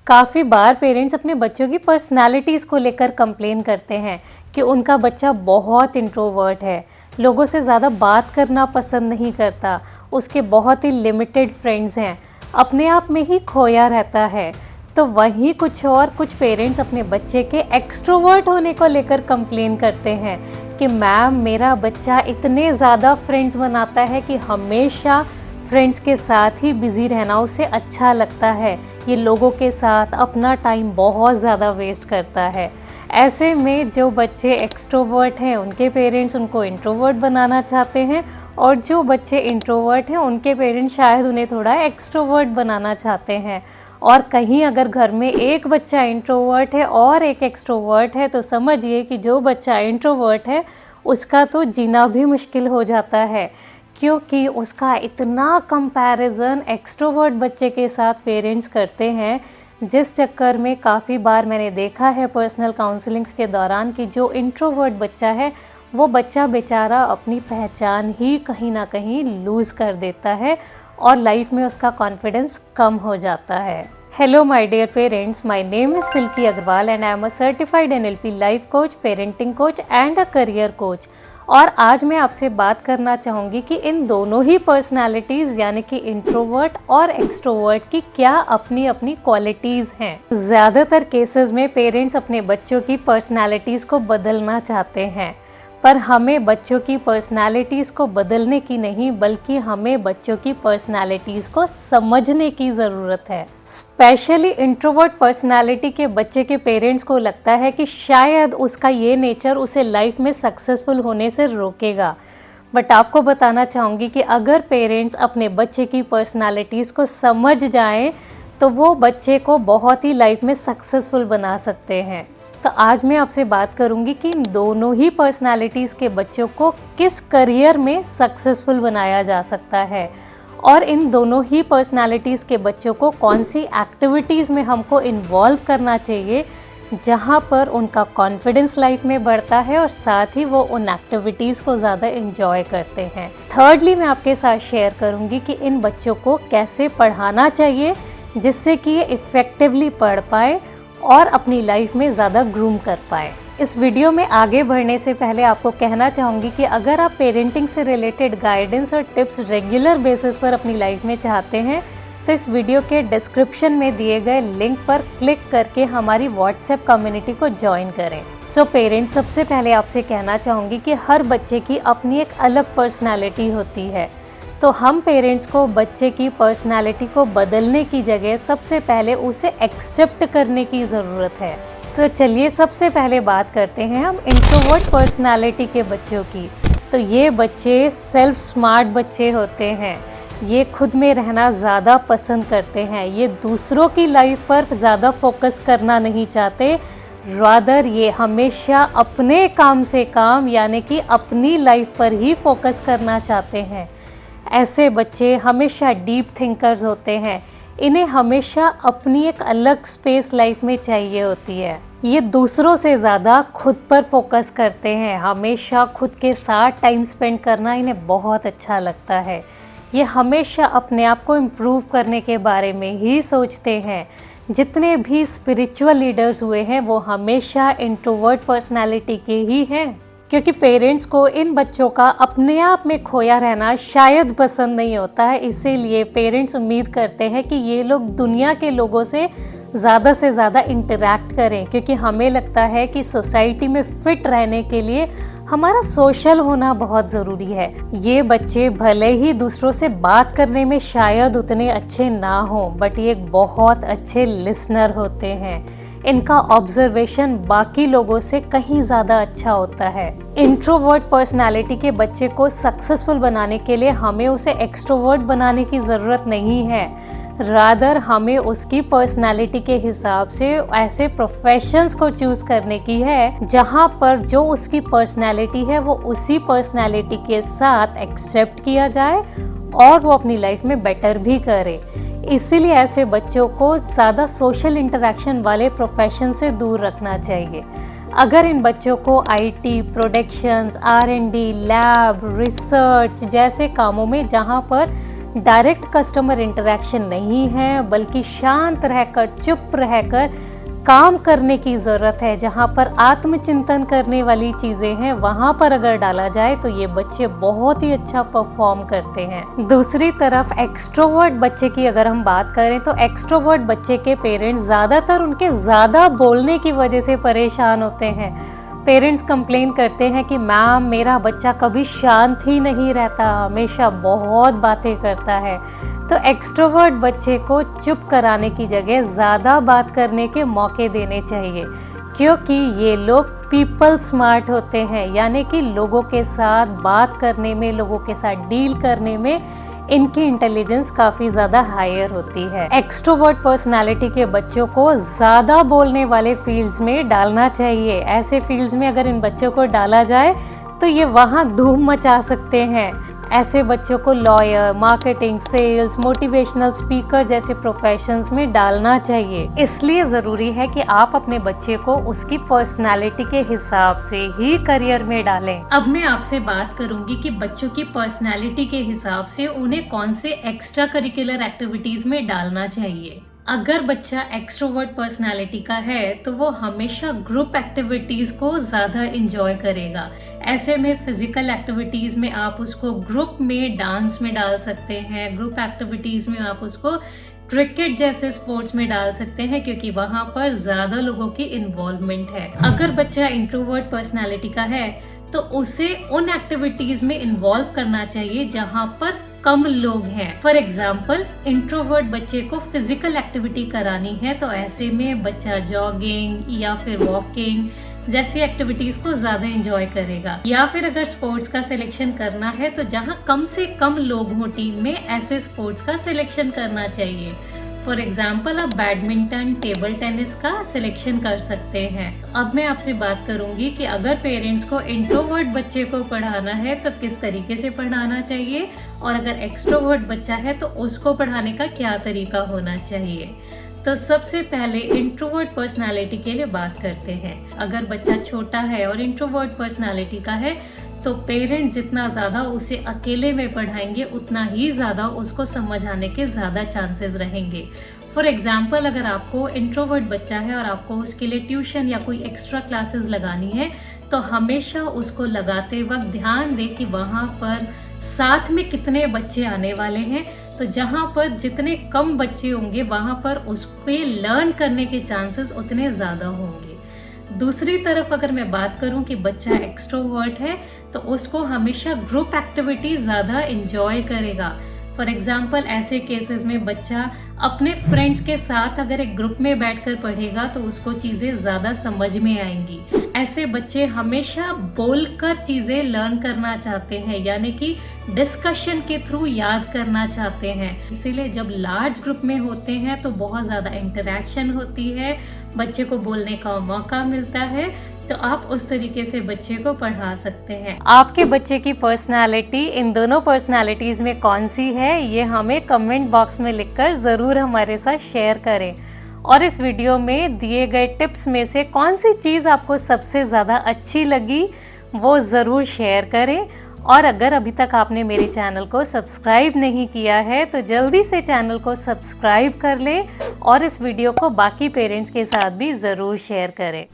काफ़ी बार पेरेंट्स अपने बच्चों की पर्सनालिटीज़ को लेकर कंप्लेन करते हैं कि उनका बच्चा बहुत इंट्रोवर्ट है, लोगों से ज़्यादा बात करना पसंद नहीं करता, उसके बहुत ही लिमिटेड फ्रेंड्स हैं, अपने आप में ही खोया रहता है। तो वहीं कुछ पेरेंट्स अपने बच्चे के एक्सट्रोवर्ट होने को लेकर कंप्लेन करते हैं कि मैम मेरा बच्चा इतने ज़्यादा फ्रेंड्स बनाता है कि हमेशा फ्रेंड्स के साथ ही बिज़ी रहना उसे अच्छा लगता है, ये लोगों के साथ अपना टाइम बहुत ज़्यादा वेस्ट करता है। ऐसे में जो बच्चे एक्सट्रोवर्ट हैं उनके पेरेंट्स उनको इंट्रोवर्ट बनाना चाहते हैं, और जो बच्चे इंट्रोवर्ट हैं उनके पेरेंट्स शायद उन्हें थोड़ा एक्सट्रोवर्ट बनाना चाहते हैं। और कहीं अगर घर में एक बच्चा इंट्रोवर्ट है और एक एक्सट्रोवर्ट है तो समझिए कि जो बच्चा इंट्रोवर्ट है उसका तो जीना भी मुश्किल हो जाता है, क्योंकि उसका इतना कंपैरिजन एक्सट्रोवर्ट बच्चे के साथ पेरेंट्स करते हैं, जिस चक्कर में काफ़ी बार मैंने देखा है पर्सनल काउंसलिंग्स के दौरान कि जो इंट्रोवर्ट बच्चा है वो बच्चा बेचारा अपनी पहचान ही कहीं ना कहीं लूज़ कर देता है और लाइफ में उसका कॉन्फिडेंस कम हो जाता है। Hello my dear parents, my name is Silky Agarwal and I am a certified NLP life coach, parenting coach and a career coach. और आज मैं आपसे बात करना चाहूँगी कि इन दोनों ही पर्सनालिटीज़ यानी कि इंट्रोवर्ट और एक्सट्रोवर्ट की क्या अपनी अपनी क्वालिटीज़ हैं। ज़्यादातर केसेस में पेरेंट्स अपने बच्चों की पर्सनालिटीज़ को बदलना चाहते हैं, पर हमें बच्चों की पर्सनालिटीज़ को बदलने की नहीं बल्कि हमें बच्चों की पर्सनालिटीज़ को समझने की ज़रूरत है। स्पेशली इंट्रोवर्ट पर्सनालिटी के बच्चे के पेरेंट्स को लगता है कि शायद उसका ये नेचर उसे लाइफ में सक्सेसफुल होने से रोकेगा। बट आपको बताना चाहूँगी कि अगर पेरेंट्स अपने बच्चे की पर्सनालिटीज़ को समझ जाएं तो वो बच्चे को बहुत ही लाइफ में सक्सेसफुल बना सकते हैं। तो आज मैं आपसे बात करूंगी कि इन दोनों ही पर्सनालिटीज़ के बच्चों को किस करियर में सक्सेसफुल बनाया जा सकता है, और इन दोनों ही पर्सनालिटीज़ के बच्चों को कौन सी एक्टिविटीज़ में हमको इन्वॉल्व करना चाहिए जहां पर उनका कॉन्फिडेंस लाइफ में बढ़ता है और साथ ही वो उन एक्टिविटीज़ को ज़्यादा एंजॉय करते हैं। थर्डली मैं आपके साथ शेयर करूंगी कि इन बच्चों को कैसे पढ़ाना चाहिए जिससे कि ये इफ़ेक्टिवली पढ़ पाए और अपनी लाइफ में ज़्यादा ग्रूम कर पाए। इस वीडियो में आगे बढ़ने से पहले आपको कहना चाहूँगी कि अगर आप पेरेंटिंग से रिलेटेड गाइडेंस और टिप्स रेगुलर बेसिस पर अपनी लाइफ में चाहते हैं तो इस वीडियो के डिस्क्रिप्शन में दिए गए लिंक पर क्लिक करके हमारी व्हाट्सएप कम्युनिटी को ज्वाइन करें। सो पेरेंट्स, सबसे पहले आपसे कहना चाहूँगी कि हर बच्चे की अपनी एक अलग पर्सनैलिटी होती है, तो हम पेरेंट्स को बच्चे की पर्सनालिटी को बदलने की जगह सबसे पहले उसे एक्सेप्ट करने की ज़रूरत है। तो चलिए सबसे पहले बात करते हैं हम इंट्रोवर्ट पर्सनालिटी के बच्चों की। तो ये बच्चे सेल्फ स्मार्ट बच्चे होते हैं, ये खुद में रहना ज़्यादा पसंद करते हैं, ये दूसरों की लाइफ पर ज़्यादा फोकस करना नहीं चाहते, रादर ये हमेशा अपने काम से काम यानी कि अपनी लाइफ पर ही फोकस करना चाहते हैं। ऐसे बच्चे हमेशा डीप थिंकर्स होते हैं, इन्हें हमेशा अपनी एक अलग स्पेस लाइफ में चाहिए होती है। ये दूसरों से ज़्यादा खुद पर फोकस करते हैं, हमेशा खुद के साथ टाइम स्पेंड करना इन्हें बहुत अच्छा लगता है। ये हमेशा अपने आप को इम्प्रूव करने के बारे में ही सोचते हैं। जितने भी स्पिरिचुअल लीडर्स हुए हैं वो हमेशा इंट्रोवर्ट पर्सनालिटी के ही हैं, क्योंकि पेरेंट्स को इन बच्चों का अपने आप में खोया रहना शायद पसंद नहीं होता है। इसीलिए पेरेंट्स उम्मीद करते हैं कि ये लोग दुनिया के लोगों से ज़्यादा इंटरैक्ट करें, क्योंकि हमें लगता है कि सोसाइटी में फिट रहने के लिए हमारा सोशल होना बहुत ज़रूरी है। ये बच्चे भले ही दूसरों से बात करने में शायद उतने अच्छे ना हों, बट ये बहुत अच्छे लिसनर होते हैं। इनका ऑब्जर्वेशन बाकी लोगों से कहीं ज़्यादा अच्छा होता है। इंट्रोवर्ट पर्सनालिटी के बच्चे को सक्सेसफुल बनाने के लिए हमें उसे एक्सट्रोवर्ट बनाने की ज़रूरत नहीं है, रादर हमें उसकी पर्सनालिटी के हिसाब से ऐसे प्रोफेशंस को चूज़ करने की है जहां पर जो उसकी पर्सनालिटी है वो उसी पर्सनालिटी के साथ एक्सेप्ट किया जाए और वो अपनी लाइफ में बेटर भी करे। इसीलिए ऐसे बच्चों को ज़्यादा सोशल इंटरेक्शन वाले प्रोफेशन से दूर रखना चाहिए। अगर इन बच्चों को IT, productions, R&D, lab, research जैसे कामों में जहाँ पर डायरेक्ट कस्टमर इंटरेक्शन नहीं है, बल्कि शांत रहकर, चुप रहकर काम करने की ज़रूरत है। जहाँ पर आत्मचिंतन करने वाली चीज़ें हैं, वहाँ पर अगर डाला जाए तो ये बच्चे बहुत ही अच्छा परफॉर्म करते हैं। दूसरी तरफ एक्सट्रोवर्ट बच्चे की अगर हम बात करें तो एक्सट्रोवर्ट बच्चे के पेरेंट्स ज़्यादातर उनके ज़्यादा बोलने की वजह से परेशान होते हैं। पेरेंट्स कंप्लेन करते हैं कि मैम मेरा बच्चा कभी शांत ही नहीं रहता, हमेशा बहुत बातें करता है। तो एक्सट्रोवर्ट बच्चे को चुप कराने की जगह ज़्यादा बात करने के मौके देने चाहिए, क्योंकि ये लोग पीपल स्मार्ट होते हैं, यानी कि लोगों के साथ बात करने में, लोगों के साथ डील करने में इनकी इंटेलिजेंस काफ़ी ज़्यादा हायर होती है। एक्सट्रोवर्ट पर्सनालिटी के बच्चों को ज़्यादा बोलने वाले फील्ड्स में डालना चाहिए। ऐसे फील्ड्स में अगर इन बच्चों को डाला जाए तो ये वहाँ धूम मचा सकते हैं। ऐसे बच्चों को lawyer, marketing, sales, motivational speaker जैसे प्रोफेशंस में डालना चाहिए। इसलिए ज़रूरी है कि आप अपने बच्चे को उसकी पर्सनालिटी के हिसाब से ही करियर में डालें। अब मैं आपसे बात करूंगी कि बच्चों की पर्सनालिटी के हिसाब से उन्हें कौन से एक्स्ट्रा करिकुलर एक्टिविटीज़ में डालना चाहिए। अगर बच्चा एक्सट्रोवर्ट पर्सनालिटी का है तो वो हमेशा ग्रुप एक्टिविटीज़ को ज़्यादा इंजॉय करेगा। ऐसे में फिजिकल एक्टिविटीज़ में आप उसको ग्रुप में डांस में डाल सकते हैं, ग्रुप एक्टिविटीज़ में आप उसको क्रिकेट जैसे स्पोर्ट्स में डाल सकते हैं, क्योंकि वहाँ पर ज़्यादा लोगों की इन्वॉल्वमेंट है। अगर बच्चा इंट्रोवर्ट पर्सनालिटी का है तो उसे उन एक्टिविटीज़ में इन्वॉल्व करना चाहिए जहाँ पर कम लोग हैं। फॉर एग्जाम्पल, इंट्रोवर्ट बच्चे को फिजिकल एक्टिविटी करानी है तो ऐसे में बच्चा जॉगिंग या फिर वॉकिंग जैसी एक्टिविटीज़ को ज़्यादा एंजॉय करेगा। या फिर अगर स्पोर्ट्स का सिलेक्शन करना है तो जहाँ कम से कम लोग हों टीम में, ऐसे स्पोर्ट्स का सिलेक्शन करना चाहिए। फॉर एग्जाम्पल, आप बैडमिंटन, टेबल टेनिस का सिलेक्शन कर सकते हैं। अब मैं आपसे बात करूंगी कि अगर पेरेंट्स को इंट्रोवर्ट बच्चे को पढ़ाना है तो किस तरीके से पढ़ाना चाहिए, और अगर एक्सट्रोवर्ट बच्चा है तो उसको पढ़ाने का क्या तरीका होना चाहिए। तो सबसे पहले इंट्रोवर्ट पर्सनालिटी के लिए बात करते हैं। अगर बच्चा छोटा है और इंट्रोवर्ट पर्सनालिटी का है तो पेरेंट्स जितना ज़्यादा उसे अकेले में पढ़ाएंगे उतना ही ज़्यादा उसको समझ आने के ज़्यादा चांसेस रहेंगे। फॉर एग्जाम्पल, अगर आपको इंट्रोवर्ट बच्चा है और आपको उसके लिए ट्यूशन या कोई एक्स्ट्रा क्लासेस लगानी है तो हमेशा उसको लगाते वक्त ध्यान दें कि वहाँ पर साथ में कितने बच्चे आने वाले हैं। तो जहाँ पर जितने कम बच्चे होंगे वहाँ पर उसके लर्न करने के चांसेस उतने ज़्यादा होंगे। दूसरी तरफ अगर मैं बात करूं कि बच्चा एक्सट्रोवर्ट है तो उसको हमेशा ग्रुप एक्टिविटी ज़्यादा इंजॉय करेगा। फॉर एग्जाम्पल, ऐसे केसेस में बच्चा अपने फ्रेंड्स के साथ अगर एक ग्रुप में बैठकर पढ़ेगा तो उसको चीज़ें ज़्यादा समझ में आएंगी। ऐसे बच्चे हमेशा बोलकर चीज़ें लर्न करना चाहते हैं, यानी कि डिस्कशन के थ्रू याद करना चाहते हैं। इसीलिए जब लार्ज ग्रुप में होते हैं तो बहुत ज़्यादा इंटरेक्शन होती है, बच्चे को बोलने का मौका मिलता है, तो आप उस तरीके से बच्चे को पढ़ा सकते हैं। आपके बच्चे की पर्सनालिटी इन दोनों पर्सनालिटीज़ में कौन सी है, ये हमें कमेंट बॉक्स में लिखकर ज़रूर हमारे साथ शेयर करें। और इस वीडियो में दिए गए टिप्स में से कौन सी चीज़ आपको सबसे ज़्यादा अच्छी लगी वो ज़रूर शेयर करें। और अगर अभी तक आपने मेरे चैनल को सब्सक्राइब नहीं किया है तो जल्दी से चैनल को सब्सक्राइब कर लें और इस वीडियो को बाकी पेरेंट्स के साथ भी ज़रूर शेयर करें।